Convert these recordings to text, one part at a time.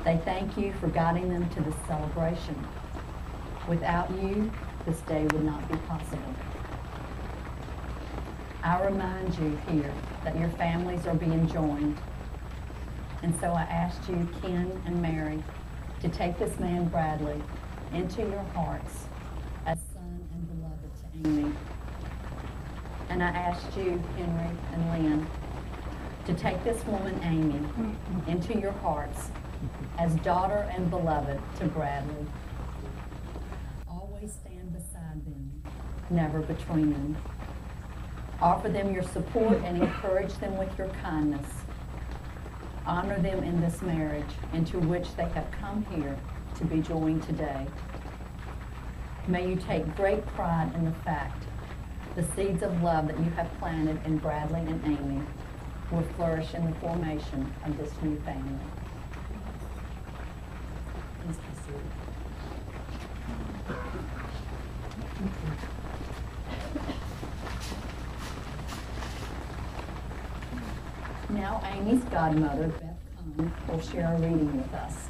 They thank you for guiding them to this celebration. Without you, this day would not be possible. I remind you here that your families are being joined. And so I asked you, Ken and Mary, to take this man, Bradley, into your hearts as son and beloved to Amy. And I asked you, Henry and Lynn, to take this woman, Amy, into your hearts as daughter and beloved to Bradley. Always stand beside them, never between them. Offer them your support and encourage them with your kindness. Honor them in this marriage into which they have come here to be joined today. May you take great pride in the fact the seeds of love that you have planted in Bradley and Amy will flourish in the formation of this new family. Please be seated. Now Amy's godmother, Beth Cohn, will share a reading with us.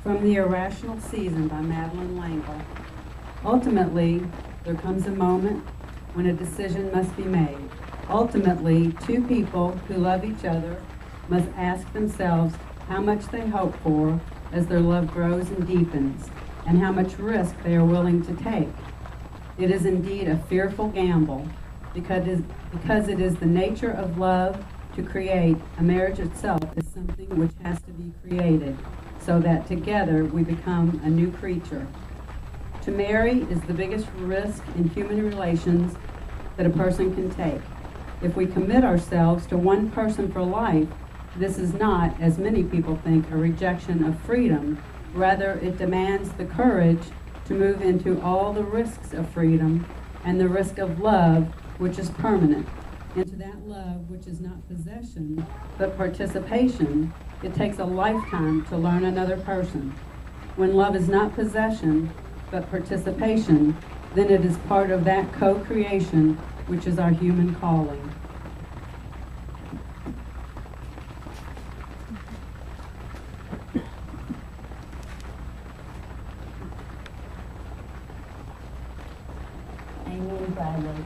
From The Irrational Season by Madeline L'Engle. Ultimately, there comes a moment when a decision must be made. Ultimately, two people who love each other must ask themselves how much they hope for as their love grows and deepens, and how much risk they are willing to take. It is indeed a fearful gamble, because it is the nature of love to create. A marriage itself is something which has to be created, so that together we become a new creature. To marry is the biggest risk in human relations that a person can take. If we commit ourselves to one person for life, this is not, as many people think, a rejection of freedom. Rather, it demands the courage to move into all the risks of freedom and the risk of love, which is permanent. Into that love, which is not possession, but participation. It takes a lifetime to learn another person. When love is not possession, but participation, then it is part of that co-creation, which is our human calling. Amy and Bradley,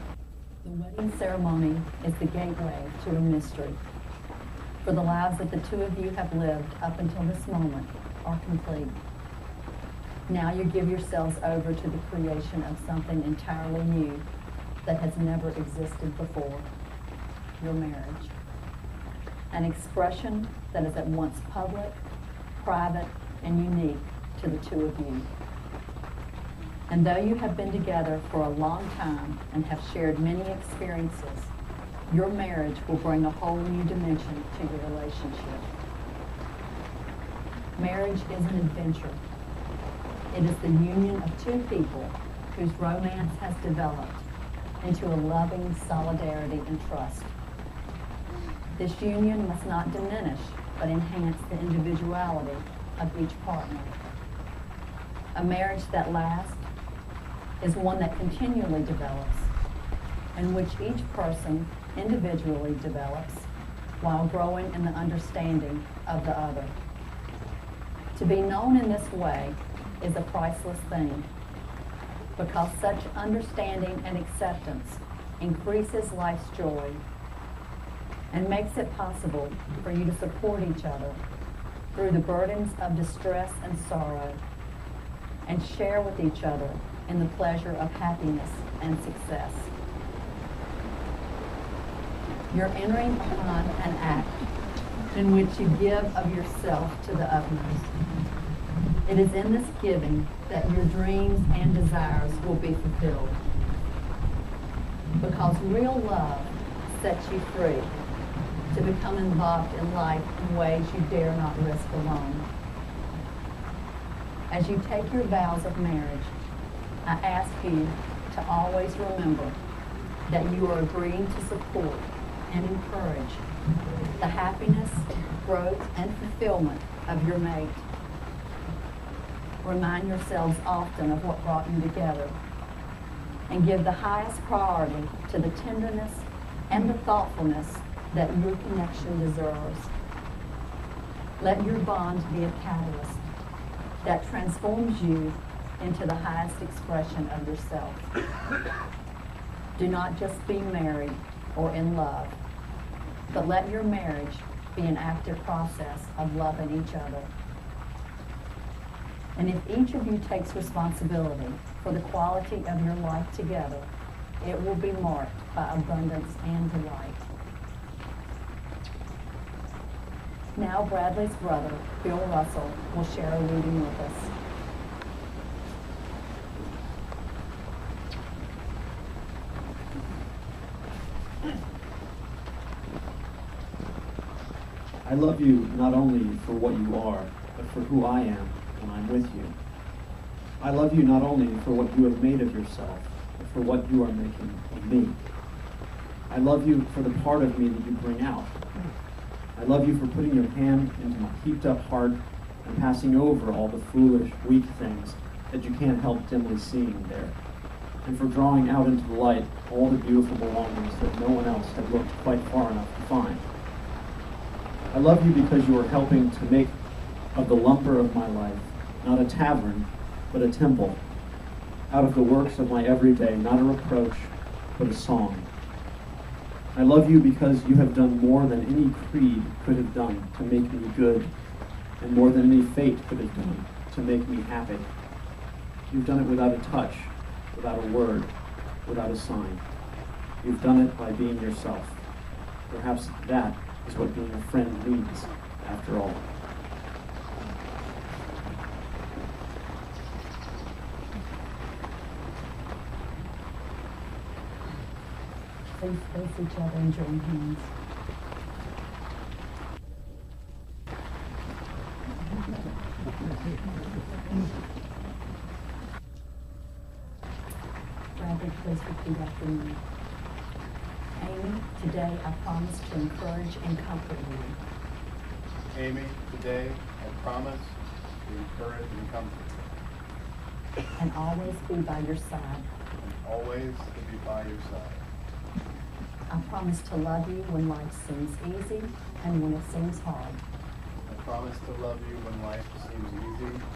the wedding ceremony is the gateway to a mystery. For the lives that the two of you have lived up until this moment are complete. Now you give yourselves over to the creation of something entirely new that has never existed before, your marriage. An expression that is at once public, private, and unique to the two of you. And though you have been together for a long time and have shared many experiences, your marriage will bring a whole new dimension to your relationship. Marriage is an adventure. It is the union of two people whose romance has developed into a loving solidarity and trust. This union must not diminish, but enhance the individuality of each partner. A marriage that lasts is one that continually develops, in which each person individually develops while growing in the understanding of the other. To be known in this way is a priceless thing, because such understanding and acceptance increases life's joy and makes it possible for you to support each other through the burdens of distress and sorrow, and share with each other in the pleasure of happiness and success. You're entering upon an act in which you give of yourself to the utmost. It is in this giving that your dreams and desires will be fulfilled. Because real love sets you free to become involved in life in ways you dare not risk alone. As you take your vows of marriage, I ask you to always remember that you are agreeing to support and encourage the happiness, growth, and fulfillment of your mate. Remind yourselves often of what brought you together, and give the highest priority to the tenderness and the thoughtfulness that your connection deserves. Let your bond be a catalyst that transforms you into the highest expression of yourself. Do not just be married or in love, but let your marriage be an active process of loving each other. And if each of you takes responsibility for the quality of your life together, it will be marked by abundance and delight. Now Bradley's brother, Bill Russell, will share a reading with us. I love you not only for what you are, but for who I am when I'm with you. I love you not only for what you have made of yourself, but for what you are making of me. I love you for the part of me that you bring out. I love you for putting your hand into my heaped up heart and passing over all the foolish, weak things that you can't help dimly seeing there, and for drawing out into the light all the beautiful belongings that no one else had looked quite far enough to find. I love you because you are helping to make of the lumper of my life not a tavern, but a temple, out of the works of my everyday, not a reproach, but a song. I love you because you have done more than any creed could have done to make me good, and more than any fate could have done to make me happy. You've done it without a touch, without a word, without a sign. You've done it by being yourself. Perhaps that is what being a friend means, after all. Please face each other and join hands. Bradley, please repeat after me. Amy, today I promise to encourage and comfort you. Amy, today I promise to encourage and comfort And always be by your side. you, and always to be by your side. I promise to love you when life seems easy and when it seems hard. I promise to love you when life seems easy